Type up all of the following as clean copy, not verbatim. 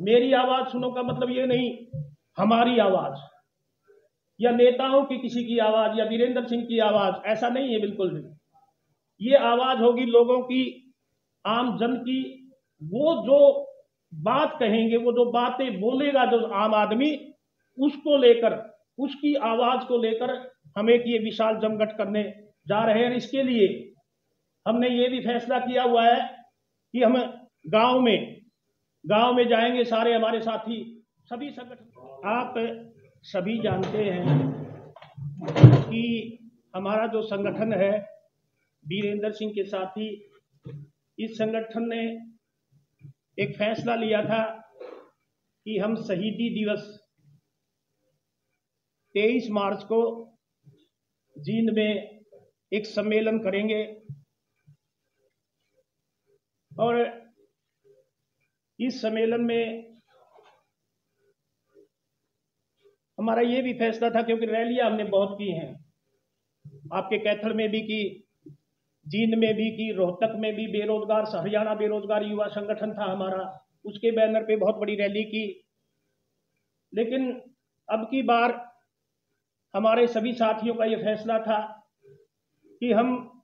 मेरी आवाज सुनो का मतलब ये नहीं हमारी आवाज या नेताओं की किसी की आवाज या वीरेंद्र सिंह की आवाज, ऐसा नहीं है बिल्कुल भी। ये आवाज होगी लोगों की, आम जन की। वो जो बात कहेंगे, वो जो बातें बोलेगा जो आम आदमी, उसको लेकर, उसकी आवाज को लेकर हम एक ये विशाल जमघट करने जा रहे हैं। इसके लिए हमने ये भी फैसला किया हुआ है कि हम गांव में जाएंगे, सारे हमारे साथी सभी संगठन। आप सभी जानते हैं कि हमारा जो संगठन है वीरेंद्र सिंह के साथी, इस संगठन ने एक फैसला लिया था कि हम शहीदी दिवस 23 मार्च को जींद में एक सम्मेलन करेंगे। और इस सम्मेलन में हमारा ये भी फैसला था, क्योंकि रैलियां हमने बहुत की हैं, आपके कैथल में भी की, जींद में भी की, रोहतक में भी बेरोजगार हरियाणा बेरोजगार युवा संगठन था हमारा, उसके बैनर पे बहुत बड़ी रैली की। लेकिन अब की बार हमारे सभी साथियों का ये फैसला था कि हम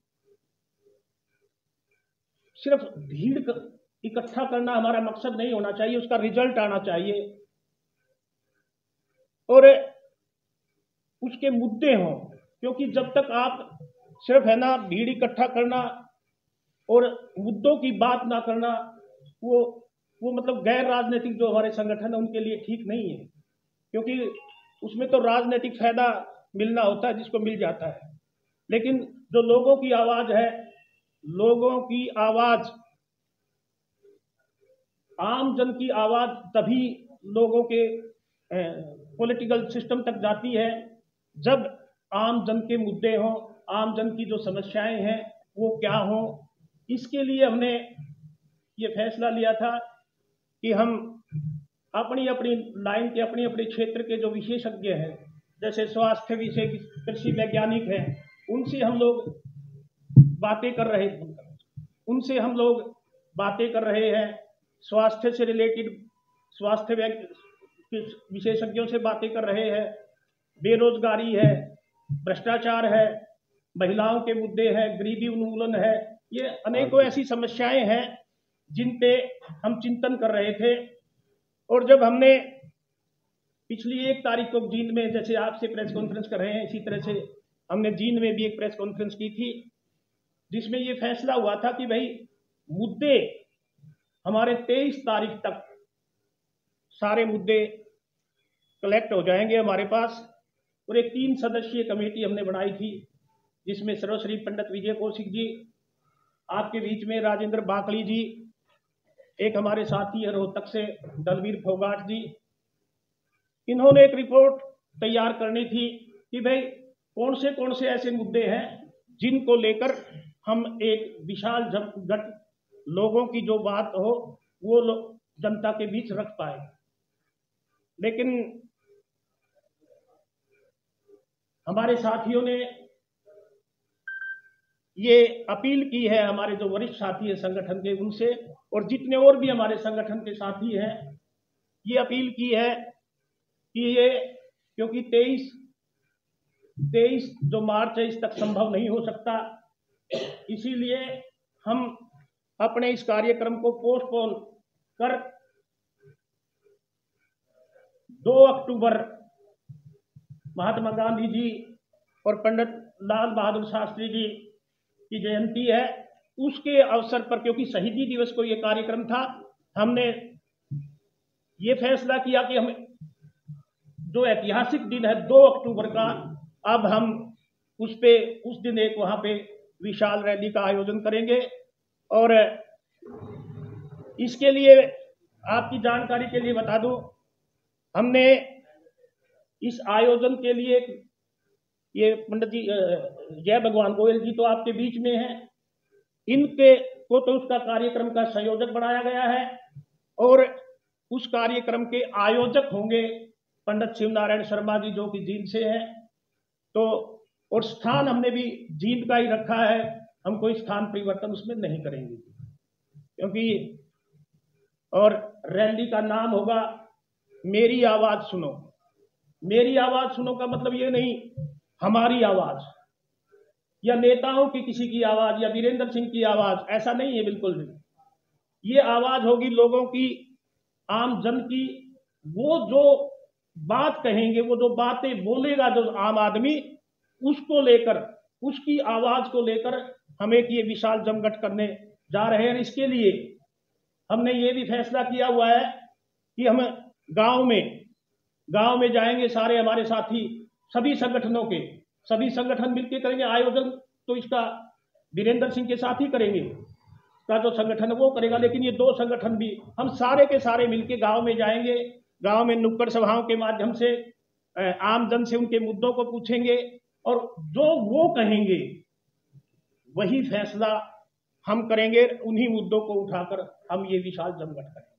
सिर्फ भीड़ इकट्ठा करना हमारा मकसद नहीं होना चाहिए, उसका रिजल्ट आना चाहिए और उसके मुद्दे हों। क्योंकि जब तक आप सिर्फ है ना भीड़ इकट्ठा करना और मुद्दों की बात ना करना, वो मतलब गैर राजनीतिक जो हमारे संगठन है उनके लिए ठीक नहीं है। क्योंकि उसमें तो राजनीतिक फायदा मिलना होता है, जिसको मिल जाता है। लेकिन जो लोगों की आवाज है, लोगों की आवाज, आम जन की आवाज तभी लोगों के पॉलिटिकल सिस्टम तक जाती है जब आम जन के मुद्दे हों, आम जन की जो समस्याएं हैं वो क्या हों। इसके लिए हमने ये फैसला लिया था कि हम अपनी अपनी लाइन के, अपनी अपने क्षेत्र के जो विशेषज्ञ हैं, जैसे स्वास्थ्य विषय कृषि वैज्ञानिक हैं, उनसे हम लोग बातें कर रहे हैं, स्वास्थ्य से रिलेटेड स्वास्थ्य विशेषज्ञों से बातें कर रहे हैं। बेरोजगारी है, भ्रष्टाचार है, महिलाओं के मुद्दे हैं, गरीबी उन्मूलन है, ये अनेकों ऐसी समस्याएं हैं जिन पे हम चिंतन कर रहे थे। और जब हमने पिछली 1 तारीख को जींद में, जैसे आपसे प्रेस कॉन्फ्रेंस कर रहे हैं, इसी तरह से हमने जींद में भी एक प्रेस कॉन्फ्रेंस की थी, जिसमें ये फैसला हुआ था कि भाई मुद्दे हमारे 23 तारीख तक सारे मुद्दे कलेक्ट हो जाएंगे हमारे पास। और एक 3 सदस्यीय कमेटी हमने बनाई थी, जिसमें सर्वश्री पंडित विजय कौशिक जी, आपके बीच में राजेंद्र बाकली जी, एक हमारे साथी है रोहतक से दलवीर फोगाट जी, इन्होंने एक रिपोर्ट तैयार करनी थी कि भाई कौन से ऐसे मुद्दे हैं जिनको लेकर हम एक विशाल जमघट, लोगों की जो बात हो वो जनता के बीच रख पाए। लेकिन हमारे साथियों ने ये अपील की है, हमारे जो वरिष्ठ साथी है संगठन के, उनसे और जितने और भी हमारे संगठन के साथी हैं, ये अपील की है कि ये, क्योंकि 23 जो मार्च है इस तक संभव नहीं हो सकता, इसीलिए हम अपने इस कार्यक्रम को पोस्टपोन कर 2 अक्टूबर महात्मा गांधी जी और पंडित लाल बहादुर शास्त्री जी की जयंती है, उसके अवसर पर, क्योंकि शहीदी दिवस को ये कार्यक्रम था, हमने ये फैसला किया कि हम जो ऐतिहासिक दिन है 2 अक्टूबर का, अब हम उस दिन एक वहां पे विशाल रैली का आयोजन करेंगे। और इसके लिए आपकी जानकारी के लिए बता दूं, हमने इस आयोजन के लिए, ये पंडित जी जय भगवान गोयल जी तो आपके बीच में हैं, इनके को तो उसका कार्यक्रम का संयोजक बनाया गया है और उस कार्यक्रम के आयोजक होंगे पंडित शिव नारायण शर्मा जी, जो कि जींद से हैं। तो और स्थान हमने भी जींद का ही रखा है, हम कोई स्थान परिवर्तन उसमें नहीं करेंगे, क्योंकि और रैली का नाम होगा मेरी आवाज सुनो। मेरी आवाज सुनो का मतलब ये नहीं हमारी आवाज या नेताओं की किसी की आवाज या वीरेंद्र सिंह की आवाज, ऐसा नहीं है, बिल्कुल भी। ये आवाज होगी लोगों की, आम जन की। वो जो बात कहेंगे, वो जो बातें बोलेगा जो आम आदमी, उसको लेकर, उसकी आवाज को लेकर हम एक ये विशाल जमघट करने जा रहे हैं। इसके लिए हमने ये भी फैसला किया हुआ है कि हम गांव में जाएंगे, सारे हमारे साथी, सभी संगठनों के सभी संगठन मिलकर करेंगे आयोजन। तो इसका वीरेंद्र सिंह के साथ ही करेंगे, का जो संगठन वो करेगा, लेकिन ये 2 संगठन भी हम सारे के सारे मिलकर गांव में जाएंगे। गांव में नुक्कड़ सभाओं के माध्यम से आम जन से उनके मुद्दों को पूछेंगे और जो वो कहेंगे वही फैसला हम करेंगे। उन्हीं मुद्दों को उठाकर हम ये विशाल जमघट करेंगे।